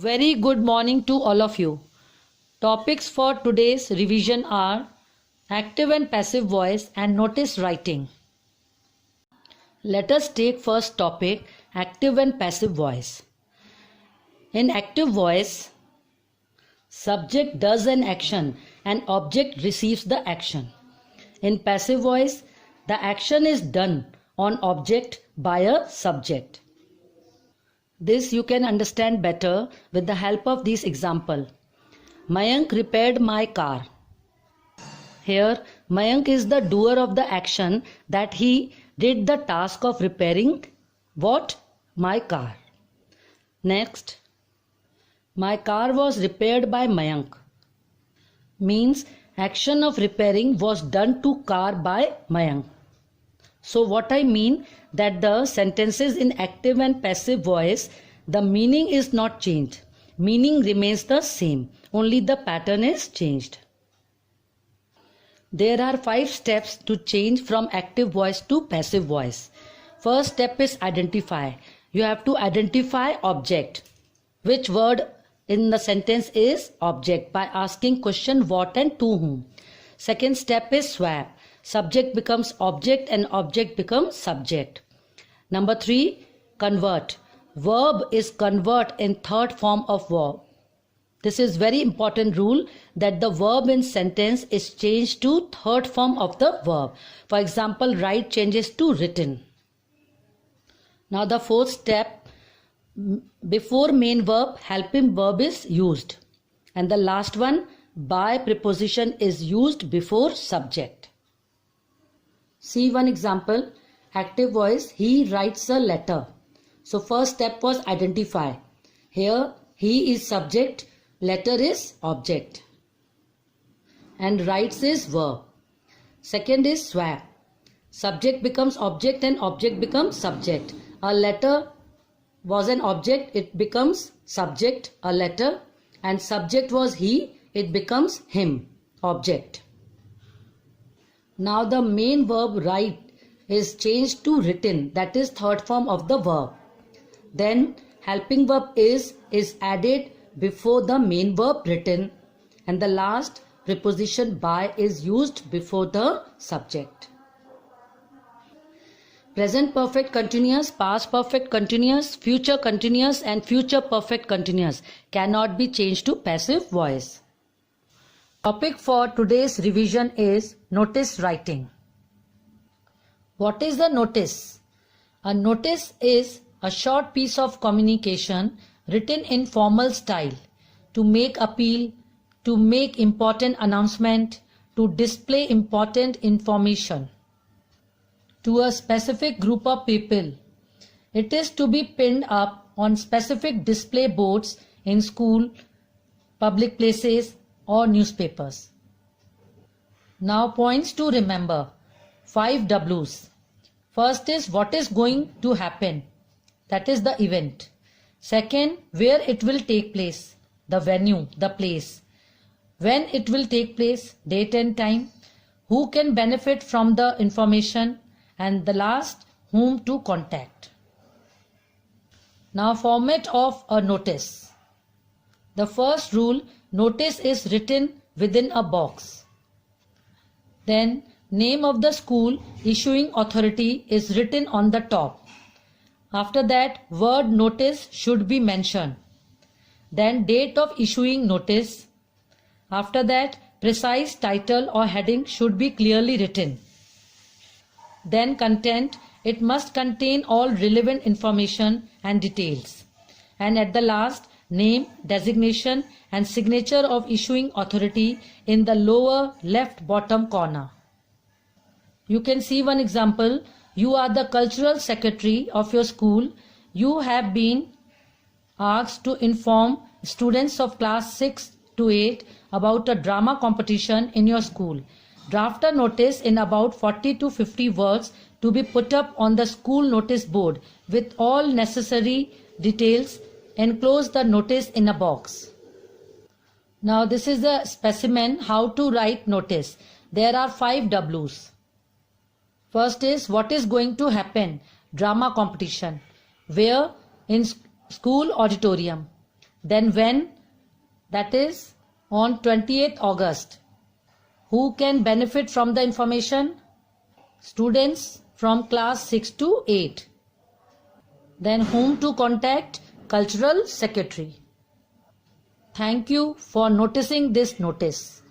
Very good morning to all of you. Topics for today's revision are active and passive voice and notice writing. Let us take first topic, active and passive voice. In active voice, subject does an action and object receives the action. In passive voice, the action is done on object by a subject. This you can understand better with the help of this example. Mayank repaired my car. Here, Mayank is the doer of the action that he did the task of repairing what? My car. Next, my car was repaired by Mayank. Means action of repairing was done to car by Mayank. So what I mean that the sentences in active and passive voice, the meaning is not changed. Meaning remains the same. Only the pattern is changed. There are 5 steps to change from active voice to passive voice. First step is identify. You have to identify object. Which word in the sentence is object by asking question what and to whom. Second step is swap. Subject becomes object and object becomes subject. Number 3, convert. Verb is convert in third form of verb. This is very important rule that the verb in sentence is changed to third form of the verb. For example, write changes to written. Now the fourth step, before main verb, helping verb is used. And the last one, by preposition is used before subject. See one example, active voice, he writes a letter. So first step was identify. Here he is subject, letter is object. And writes is verb. Second is swap. Subject becomes object and object becomes subject. A letter was an object, it becomes subject, a letter. And subject was he, it becomes him, object. Now the main verb write is changed to written, that is third form of the verb. Then helping verb is added before the main verb written, and the last preposition by is used before the subject. Present perfect continuous, past perfect continuous, future continuous and future perfect continuous cannot be changed to passive voice. Topic for today's revision is notice writing. What is the notice? A notice is a short piece of communication written in formal style to make appeal, to make important announcement, to display important information to a specific group of people. It is to be pinned up on specific display boards in school, public places or newspapers. Now points to remember. 5 W's. First is what is going to happen. That is the event. Second, where it will take place. The venue, the place. When it will take place, date and time. Who can benefit from the information. And the last, whom to contact. Now format of a notice. The first rule, notice is written within a box. Then name of the school issuing authority is written on the top. After that, word notice should be mentioned. Then date of issuing notice. After that, precise title or heading should be clearly written. Then content, it must contain all relevant information and details. And at the last, name, designation and signature of issuing authority in the lower left bottom corner. You can see one example. You are the cultural secretary of your school. You have been asked to inform students of class 6 to 8 about a drama competition in your school. Draft a notice in about 40 to 50 words to be put up on the school notice board with all necessary details. Enclose the notice in a box. Now this is a specimen how to write notice. There are 5 W's. First is what is going to happen. Drama competition. Where? In school auditorium. Then when? That is on 28th August. Who can benefit from the information? Students from class 6 to 8. Then whom to contact? Cultural Secretary. Thank you for noticing this notice.